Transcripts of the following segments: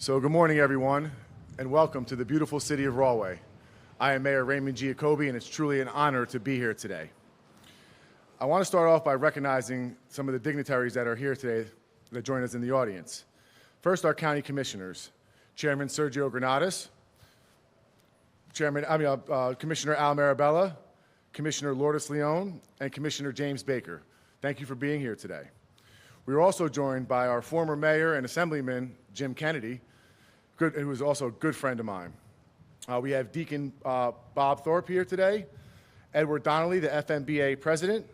So good morning, everyone, and welcome to the beautiful city of Rahway. I am Mayor Raymond Giacobbe, and it's truly an honor to be here today. I want to start off by recognizing some of the dignitaries that are here today that join us in the audience. First, our county commissioners, Chairman Sergio Granados, Commissioner Al Marabella, Commissioner Lourdes Leon, and Commissioner James Baker. Thank you for being here today. We are also joined by our former mayor and assemblyman, Jim Kennedy, who is also a good friend of mine. We have Deacon Bob Tharp here today, Edward Donnelly, the FMBA president,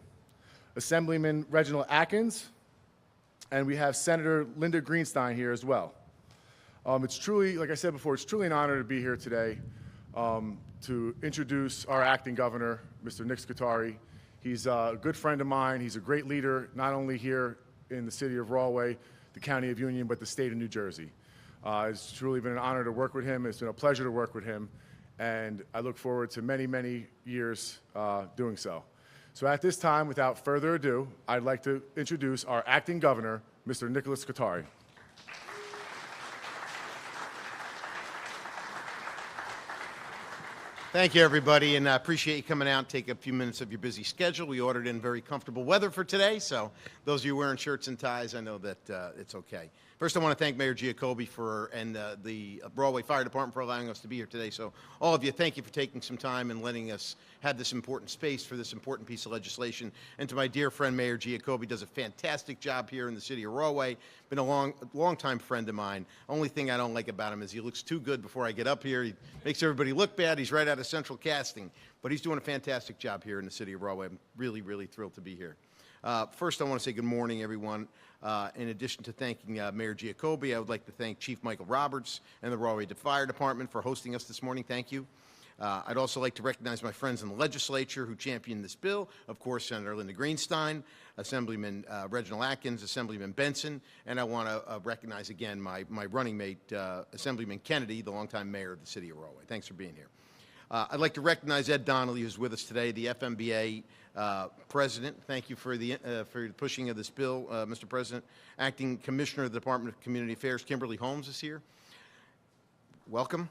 Assemblyman Reginald Atkins, and we have Senator Linda Greenstein here as well. It's truly, like I said before, it's truly an honor to be here today to introduce our acting governor, Mr. Nick Scutari. He's a good friend of mine. He's a great leader, not only here in the city of Rahway, the county of Union, but the state of New Jersey. It's truly been an honor to work with him. It's been a pleasure to work with him, and I look forward to many, many years doing so. So at this time, without further ado, I'd like to introduce our acting governor, Mr. Nicholas Scutari. Thank you, everybody, and I appreciate you coming out and take a few minutes of your busy schedule. We ordered in very comfortable weather for today, so those of you wearing shirts and ties, I know that it's okay. First, I want to thank Mayor Giacobbe and the Rahway Fire Department for allowing us to be here today. So all of you, thank you for taking some time and letting us have this important space for this important piece of legislation. And to my dear friend, Mayor Giacobbe, does a fantastic job here in the city of Rahway. Been a long-time friend of mine. Only thing I don't like about him is he looks too good before I get up here. He makes everybody look bad. He's right out of Central Casting. But he's doing a fantastic job here in the city of Rahway. I'm really, really thrilled to be here. First, I want to say good morning, everyone. In addition to thanking Mayor Giacobbe, I would like to thank Chief Michael Roberts and the Rahway Fire Department for hosting us this morning. Thank you. I'd also like to recognize my friends in the legislature who championed this bill. Of course, Senator Linda Greenstein, Assemblyman Reginald Atkins, Assemblyman Benson, and I want to recognize again my running mate, Assemblyman Kennedy, the longtime mayor of the city of Rahway. Thanks for being here. I'd like to recognize Ed Donnelly, who's with us today, the FMBA president. Thank you for the pushing of this bill, Mr. President. Acting Commissioner of the Department of Community Affairs, Kimberly Holmes, is here. Welcome.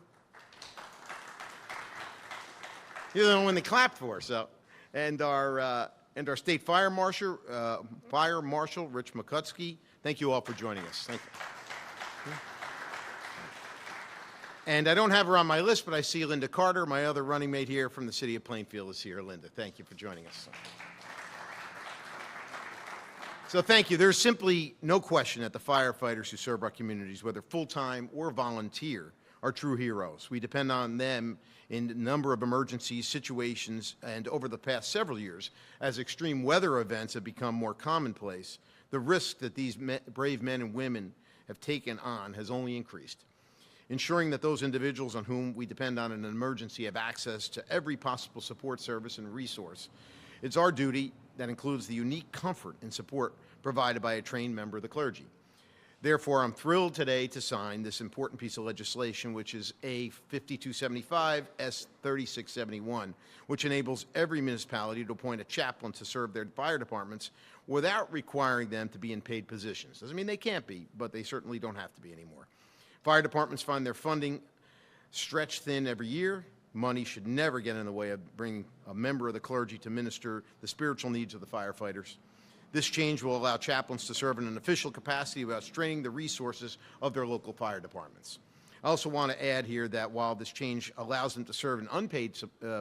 You're the only one they clapped for. So, and our state fire marshal, Rich McCutsky. Thank you all for joining us. Thank you. And I don't have her on my list, but I see Linda Carter, my other running mate here from the city of Plainfield, is here. Linda, thank you for joining us. So thank you. There's simply no question that the firefighters who serve our communities, whether full-time or volunteer, are true heroes. We depend on them in a number of emergencies, situations, and over the past several years, as extreme weather events have become more commonplace, the risk that these brave men and women have taken on has only increased. Ensuring that those individuals on whom we depend on in an emergency have access to every possible support service and resource. It's our duty that includes the unique comfort and support provided by a trained member of the clergy. Therefore, I'm thrilled today to sign this important piece of legislation, which is A 5275 S 3671, which enables every municipality to appoint a chaplain to serve their fire departments without requiring them to be in paid positions. Doesn't mean they can't be, but they certainly don't have to be anymore. Fire departments find their funding stretched thin every year. Money should never get in the way of bringing a member of the clergy to minister the spiritual needs of the firefighters. This change will allow chaplains to serve in an official capacity without straining the resources of their local fire departments. I also want to add here that while this change allows them to serve in unpaid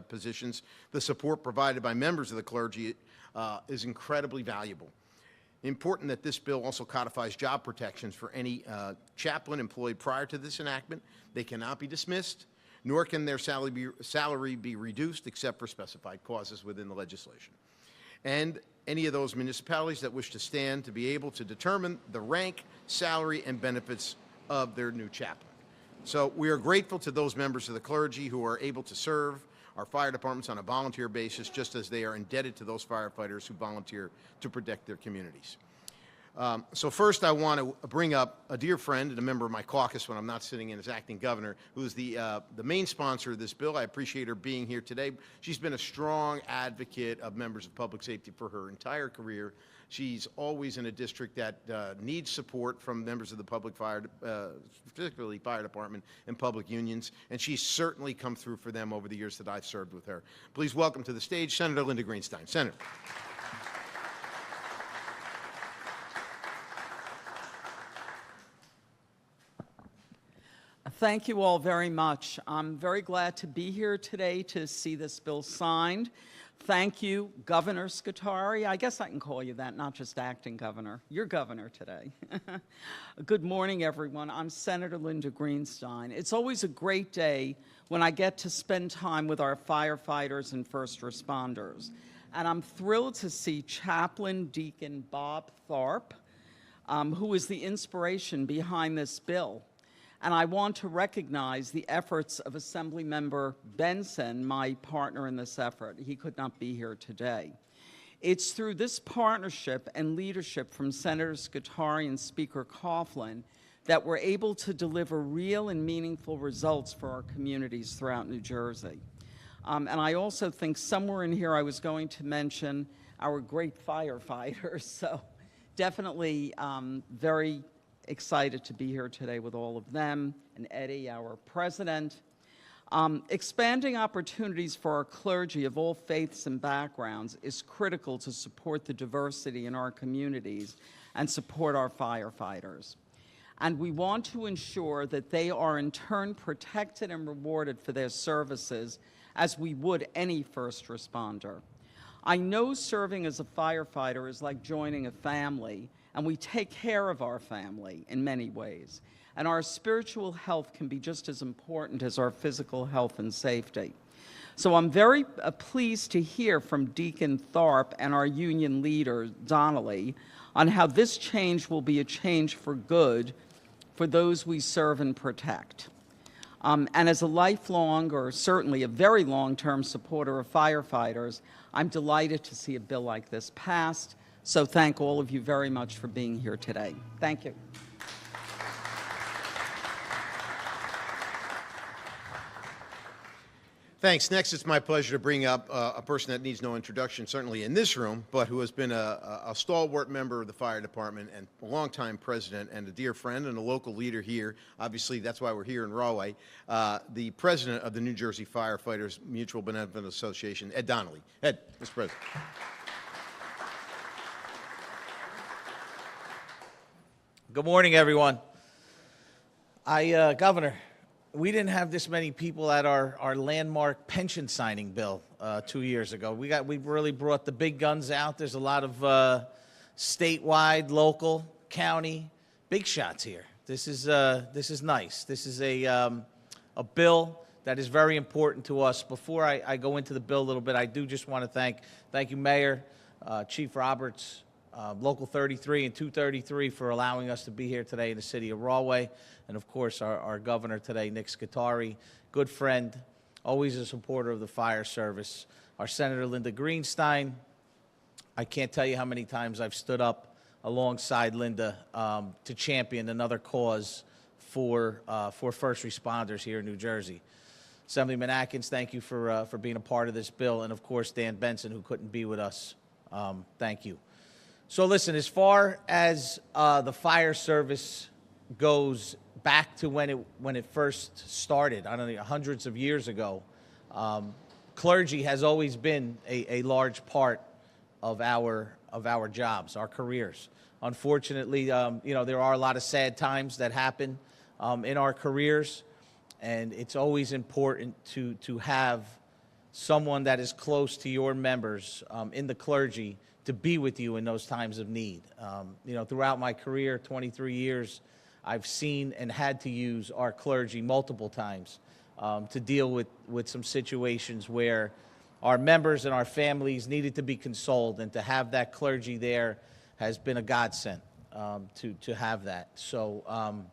positions, the support provided by members of the clergy is incredibly valuable. Important that this bill also codifies job protections for any chaplain employed prior to this enactment. They cannot be dismissed, nor can their salary be reduced except for specified causes within the legislation. And any of those municipalities that wish to stand to be able to determine the rank, salary, and benefits of their new chaplain. So we are grateful to those members of the clergy who are able to serve our fire departments on a volunteer basis, just as they are indebted to those firefighters who volunteer to protect their communities. So first I want to bring up a dear friend and a member of my caucus when I'm not sitting in as acting governor, who is the main sponsor of this bill. I appreciate her being here today. She's been a strong advocate of members of public safety for her entire career. She's always in a district that needs support from members of the public fire, particularly fire department and public unions, and she's certainly come through for them over the years that I've served with her. Please welcome to the stage Senator Linda Greenstein. Senator. Thank you all very much. I'm very glad to be here today to see this bill signed. Thank you, Governor Scutari. I guess I can call you that, not just acting governor. You're governor today. Good morning, everyone. I'm Senator Linda Greenstein. It's always a great day when I get to spend time with our firefighters and first responders. And I'm thrilled to see Chaplain Deacon Bob Tharp, who is the inspiration behind this bill. And I want to recognize the efforts of Assemblymember Benson, my partner in this effort. He could not be here today. It's through this partnership and leadership from Senator Scutari and Speaker Coughlin that we're able to deliver real and meaningful results for our communities throughout New Jersey. And I also think somewhere in here I was going to mention our great firefighters. So definitely very excited to be here today with all of them, and Eddie, our president. Expanding opportunities for our clergy of all faiths and backgrounds is critical to support the diversity in our communities and support our firefighters. And we want to ensure that they are in turn protected and rewarded for their services as we would any first responder. I know serving as a firefighter is like joining a family, and we take care of our family in many ways. And our spiritual health can be just as important as our physical health and safety. So I'm very pleased to hear from Deacon Tharp and our union leader, Donnelly, on how this change will be a change for good for those we serve and protect. And as a lifelong, or certainly a very long-term supporter of firefighters, I'm delighted to see a bill like this passed. So thank all of you very much for being here today. Thank you. Thanks. Next, it's my pleasure to bring up a person that needs no introduction, certainly in this room, but who has been a stalwart member of the fire department and a longtime president and a dear friend and a local leader here. Obviously, that's why we're here in Rahway. The president of the New Jersey Firefighters Mutual Benevolent Association, Ed Donnelly. Ed, Mr. President. Good morning, everyone. Governor, we didn't have this many people at our landmark pension signing bill 2 years ago. We really brought the big guns out. There's a lot of statewide, local, county, big shots here. This is nice. This is a bill that is very important to us. Before I go into the bill a little bit, I do just want to thank you, Mayor, Chief Roberts, Local 33 and 233 for allowing us to be here today in the city of Rahway, and of course our governor today, Nick Scutari, good friend, always a supporter of the fire service. Our Senator Linda Greenstein, I can't tell you how many times I've stood up alongside Linda to champion another cause for first responders here in New Jersey. Assemblyman Atkins, thank you for being a part of this bill, and of course Dan Benson, who couldn't be with us. Thank you. So listen, as far as the fire service goes back to when it first started, I don't know, hundreds of years ago, clergy has always been a large part of our jobs, our careers. Unfortunately, there are a lot of sad times that happen in our careers, and it's always important to have someone that is close to your members in the clergy to be with you in those times of need. Throughout my career, 23 years, I've seen and had to use our clergy multiple times to deal with some situations where our members and our families needed to be consoled, and to have that clergy there has been a godsend to have that. So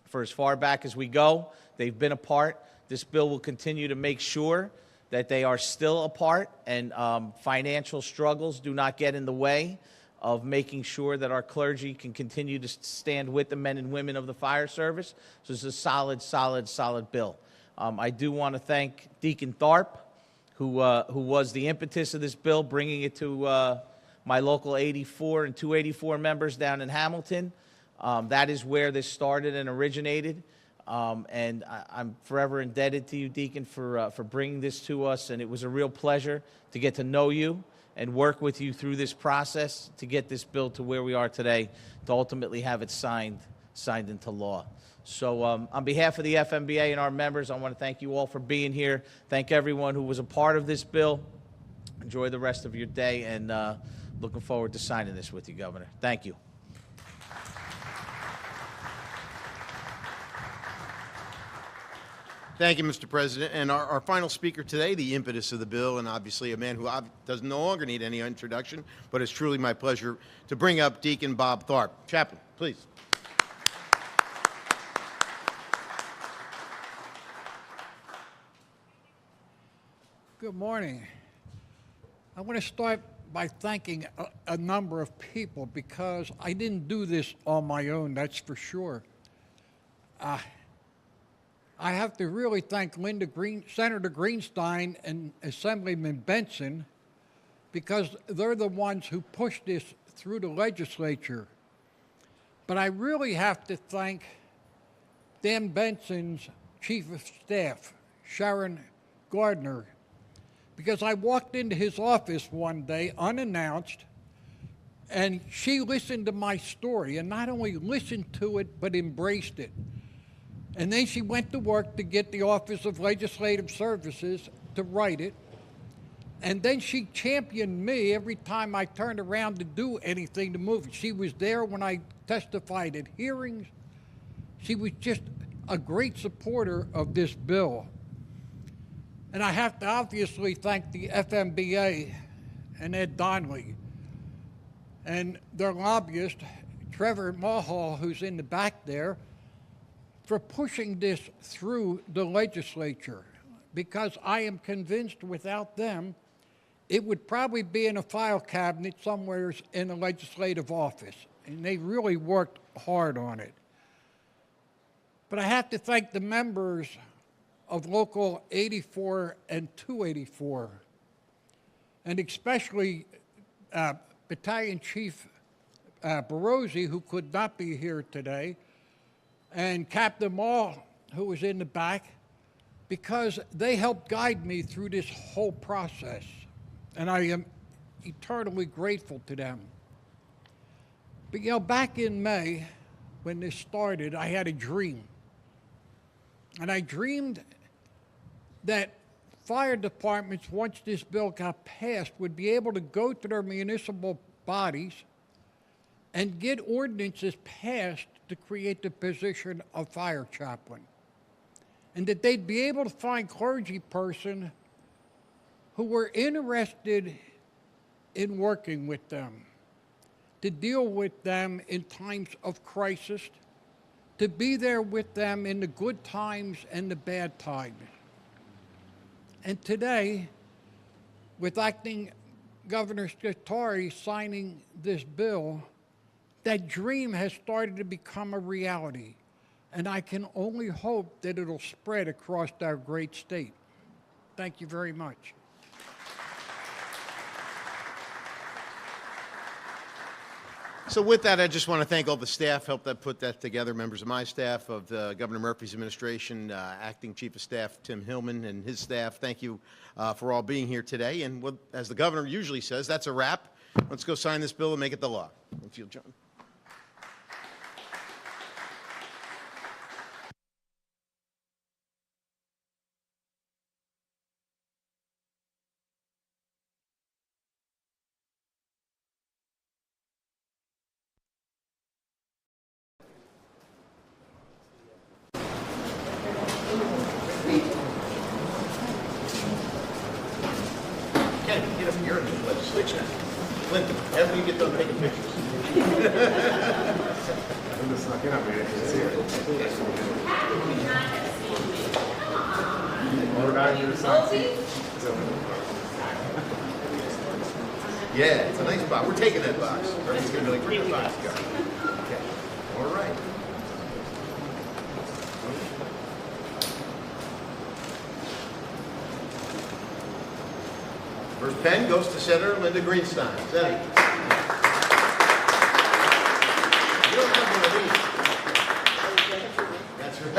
for as far back as we go, they've been a part. This bill will continue to make sure that they are still a part, and financial struggles do not get in the way of making sure that our clergy can continue to stand with the men and women of the fire service. So it's a solid bill. I do want to thank Deacon Tharp, who was the impetus of this bill, bringing it to my local 84 and 284 members down in Hamilton. That is where this started and originated. And I'm forever indebted to you, Deacon, for bringing this to us. And it was a real pleasure to get to know you and work with you through this process to get this bill to where we are today, to ultimately have it signed into law. So on behalf of the FMBA and our members, I want to thank you all for being here. Thank everyone who was a part of this bill. Enjoy the rest of your day, and looking forward to signing this with you, Governor. Thank you. Thank you, Mr. President. And our final speaker today, the impetus of the bill, and obviously a man who does no longer need any introduction, but it's truly my pleasure to bring up Deacon Bob Tharp. Chaplain, please. Good morning. I want to start by thanking a number of people, because I didn't do this on my own, that's for sure. I have to really thank Senator Greenstein and Assemblyman Benson, because they're the ones who pushed this through the legislature. But I really have to thank Dan Benson's Chief of Staff, Sharon Gardner, because I walked into his office one day unannounced, and she listened to my story, and not only listened to it, but embraced it. And then she went to work to get the Office of Legislative Services to write it. And then she championed me every time I turned around to do anything to move it. She was there when I testified at hearings. She was just a great supporter of this bill. And I have to obviously thank the FMBA and Ed Donnelly and their lobbyist, Trevor Mulhall, who's in the back there, for pushing this through the legislature, because I am convinced without them, it would probably be in a file cabinet somewhere in the legislative office. And they really worked hard on it. But I have to thank the members of Local 84 and 284, and especially Battalion Chief Barozzi, who could not be here today, and Captain Maul, who was in the back, because they helped guide me through this whole process. And I am eternally grateful to them. But you know, back in May, when this started, I had a dream. And I dreamed that fire departments, once this bill got passed, would be able to go to their municipal bodies and get ordinances passed to create the position of fire chaplain. And that they'd be able to find clergy person who were interested in working with them, to deal with them in times of crisis, to be there with them in the good times and the bad times. And today, with Acting Governor Scutari signing this bill, that dream has started to become a reality, and I can only hope that it'll spread across our great state. Thank you very much. So with that, I just want to thank all the staff helped that put that together, members of my staff, of Governor Murphy's administration, Acting Chief of Staff Tim Hillman and his staff. Thank you for all being here today. And as the governor usually says, that's a wrap. Let's go sign this bill and make it the law. If you'll join. Get up here in the legislature. Clinton, after you get done taking pictures. I'm just not gonna be able to see it. We're not here to sign. Yeah, it's a nice box. We're taking that box. Everybody's going to be like, where'd the box go? Okay, all right. First pen goes to Senator Linda Greenstein. Senator. You don't have one of these. That's right.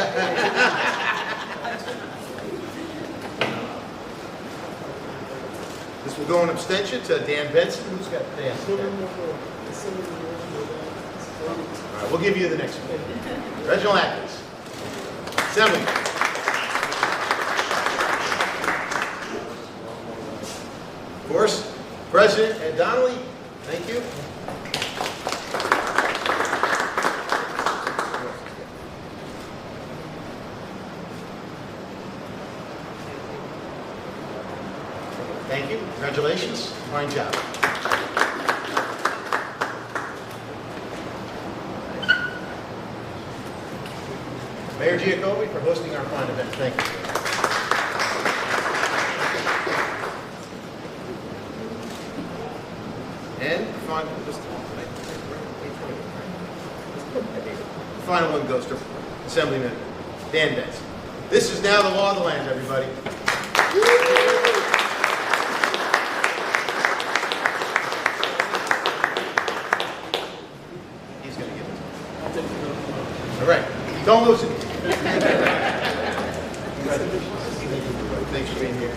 This will go in abstention to Dan Benson. Who's got Dan? All right, we'll give you the next one. Reginald Atkins. Assembly. Of course, President Ed Donnelly. Thank you. Thank you. Congratulations. Fine job. Mayor Giacobi for hosting our fine event. Thank you. And final one goes to Assemblyman Dan Benson. This is now the law of the land, everybody. He's going to give it. All right. Don't lose it. Thanks for being here.